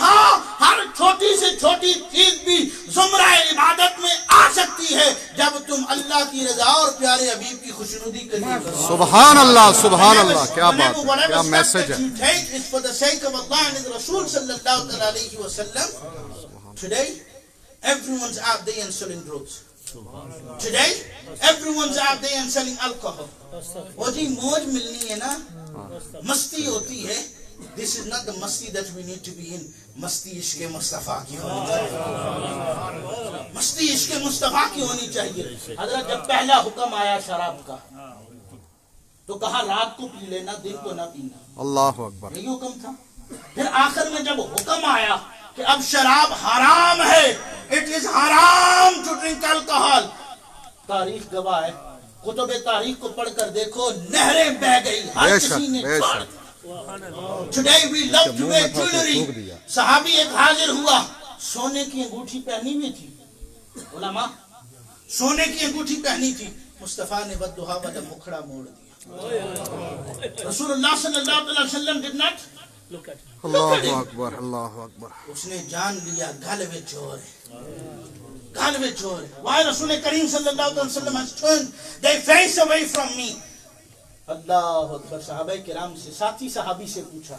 ہر چھوٹی سے چھوٹی چیز بھی زمرہ عبادت میں آ سکتی ہے جب تم اللہ کی رضا اور پیارے حبیب کی خوشنودی کے لیے. سبحان اللہ, سبحان اللہ, کیا بات ہے, کیا میسج ہے. Today, everyone's out there and selling drugs. Today, everyone's out there and selling alcohol. وہ جی موج ملنی ہے نا, مستی ہوتی ہے. This is not the masti that we need to be in. مستی عشق مصطفیٰ کی ہونی چاہیے. مستی عشق مصطفیٰ کی ہونی چاہیے. حضرت جب پہلا حکم آیا شراب کا تو کہا رات کو پی لینا, دن کو نہ پینا. اللہ اکبر. یہی حکم تھا. پھر آخر میں جب حکم آیا کہ اب شراب حرام ہے. It is haram to drink alcohol. تاریخ گواہ ہے. کتب تاریخ کو پڑھ کر دیکھو, نہریں بہ گئی, ہر کسی نے چھوڑ. Today we love to wear jewelry. صحابی ایک حاضر ہوا, سونے کی انگوٹھی پہنی ہوئی تھی. علماء, سونے کی انگوٹھی پہنی تھی. مصطفیٰ نے بددعا والا مکھڑا موڑ دیا. رسول اللہ صلی اللہ علیہ وسلم did not look at him. اللہ اکبر اللہ اکبر. اس نے جان لیا گل میں چور ہے, گل میں چور ہے. Why رسول کریم صلی اللہ علیہ وسلم has turned their face away from me. اللہ اکبر. صحابہ کرام سے, ساتھی صحابی سے پوچھا,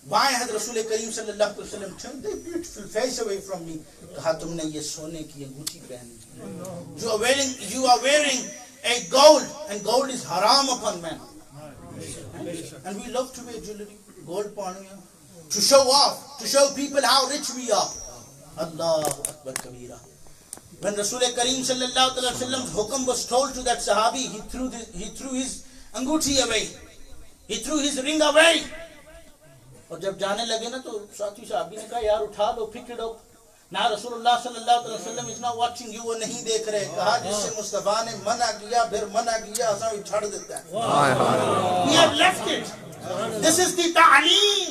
why has رسول کریم صلی اللہ علیہ وسلم turned their beautiful face away from me. کہا تم نے یہ سونے کی انگوٹھی پہنی. You are wearing a gold, and gold is haram upon man. And we love to wear jewelry, gold paniya, to show off, to show people how rich we are. Allahu Akbar Kabira. When Rasul Kareem sallallahu alaihi wasallam's hukam was told to that Sahabi, he threw his anguti away. He threw his ring away. اور جب جانے لگے نا تو ساتھی صحابی نے کہا یار اٹھا لو, pick it up. نہ رسول اللہ صلی اللہ علیہ وسلم is not watching you, وہ نہیں دیکھ رہے. کہا جس سے مصطفیٰ نے منع کیا پھر منع کیا, اسا بھی چھڑ دیتا ہے. We have left it. This is the ta'aleem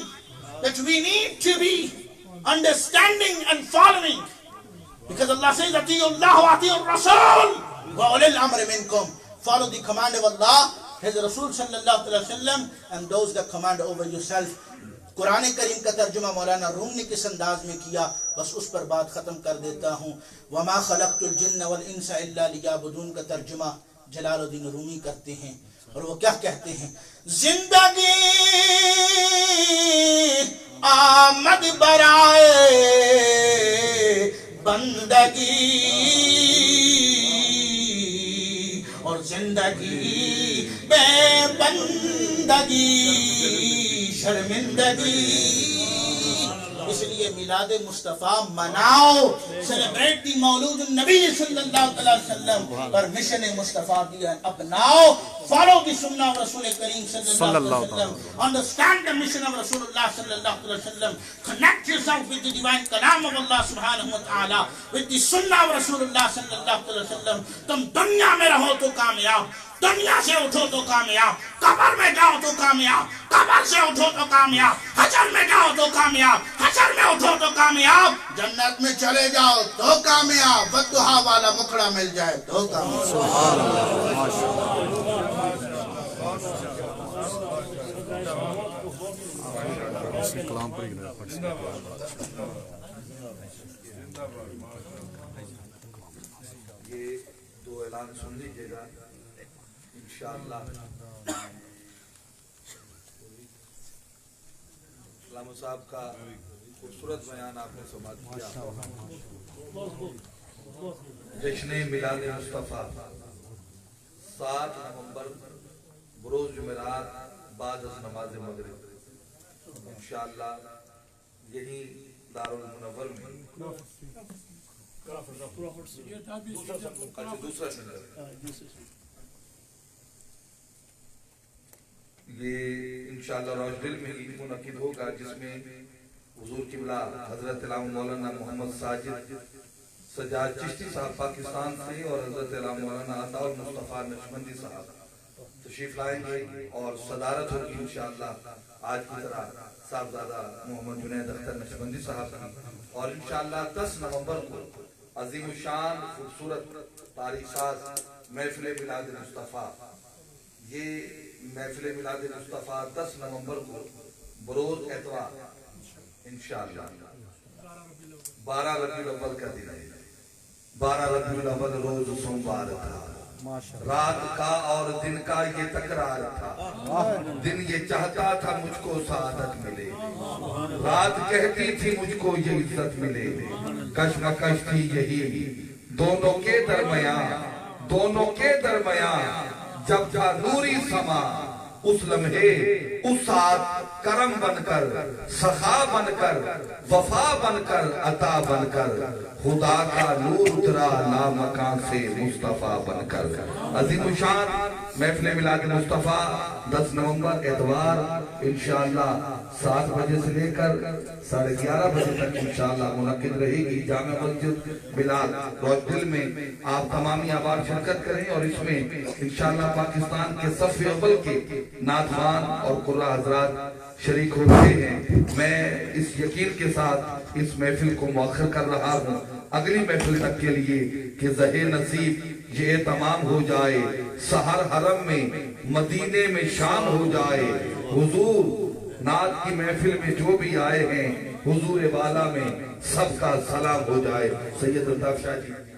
that we need to be understanding and following. Because Allah says, Ati'u Allah wa ati'u Rasul wa ulil amri minkum. Follow the command of Allah, His Rasul sallallahu alayhi wa sallam, and those that command over yourself. قرآن کریم کا ترجمہ مولانا روم نے کس انداز میں کیا, بس اس پر بات ختم کر دیتا ہوں. وَمَا خَلَقْتُ الْجِنَّ وَالْإِنسَ إِلَّا لِيَعْبُدُونَ کا ترجمہ جلال الدین رومی کرتے ہیں, اور وہ کیا کہتے ہیں, زندگی آمد برائے بندگی, اور زندگی بے بندگی شرمندگی. اس لیے میلاد مصطفیٰ مناؤ, سیلیبریٹ دی مولود النبی صلی اللہ علیہ وسلم, اور مشن مصطفیٰ دی اپناؤ. Follow the sunnah of Rasul Kareem sallallahu alaihi wasallam. Understand the mission of Rasulullah sallallahu alaihi wasallam. Connect yourself with the divine kalam of Allah subhanahu wa ta'ala, with the sunnah of Rasulullah sallallahu alaihi wasallam. تم دنیا میں رہو تو کامیاب, دنیا سے اٹھو تو کامیاب, قبر میں جاؤ تو کامیاب, قبر سے اٹھو تو کامیاب, حشر میں جاؤ تو کامیاب, حشر میں اٹھو تو کامیاب, جنت میں چلے جاؤ تو کامیاب, بددعا والا مکڑا مل جائے تو کامیاب. سبحان اللہ, ماشاءاللہ. یہ دو اعلان سن لیجیے گا انشاءاللہ. اسلام صاحب کا خوبصورت بیان آپ نے سماعت کیا. جشن میلاد مصطفیٰ 7 نومبر بروز جمعرات بعد از نماز مغرب انشاءاللہ یہی دارالمنور میں. دوسرا یہ انشاءاللہ روشدل میں عید منعقد ہوگا, جس میں حضور قبلہ حضرت علامہ مولانا محمد ساجد سجاد چشتی صاحب پاکستان سے اور حضرت علامہ مولانا عطا المصطفیٰ نقشبندی صاحب تشریف لائیں گے, اور صدارت ہوگی انشاءاللہ آج کی طرح صاحبزادہ محمد جنید اختر نقشبندی صاحب کی. اور انشاءاللہ 10 نومبر کو عظیم الشان خوبصورت تاریخ ساز محفل میلاد مصطفیٰ, یہ محفل میلاد مصطفیٰ 10 نومبر کو بروز اتوار انشاءاللہ 12 ربیع الاول کا دن ہے. 12 ربیع الاول روز سوموار تھا, رات کا اور دن کا یہ تکرار تھا. دن یہ چاہتا تھا مجھ کو سعادت ملے, رات کہتی تھی مجھ کو یہ عزت ملے. کشمکش تھی یہی دونوں کے درمیان, دونوں کے درمیان, جب تھا نوری سما اس لمحے اس ساتھ کرم بن کر سخا بن کر وفا بن کر عطا بن کر خدا کا نور اترا لامکان سے مصطفیٰ بن کر. عظیم الشان محفل میلاد مصطفیٰ 10 نومبر اتوار انشاءاللہ 7 بجے سے لے کر 11:30 بجے تک انشاءاللہ منعقد رہے گی جامع مسجد میلاد روز دل میں. آپ تمامی آباد شرکت کریں اور اس میں انشاءاللہ پاکستان کے صف اول کے نعت خوان اور قرآن حضرات شریک ہو رہے ہیں. میں اس یقین کے ساتھ اس محفل کو مؤخر کر رہا ہوں اگلی محفل تک کے لیے کہ زہے نصیب یہ تمام ہو جائے سحر حرم میں مدینے میں شام ہو جائے. حضور نعت کی محفل میں جو بھی آئے ہیں حضور والا میں سب کا سلام ہو جائے. سید الطاف شاہ جی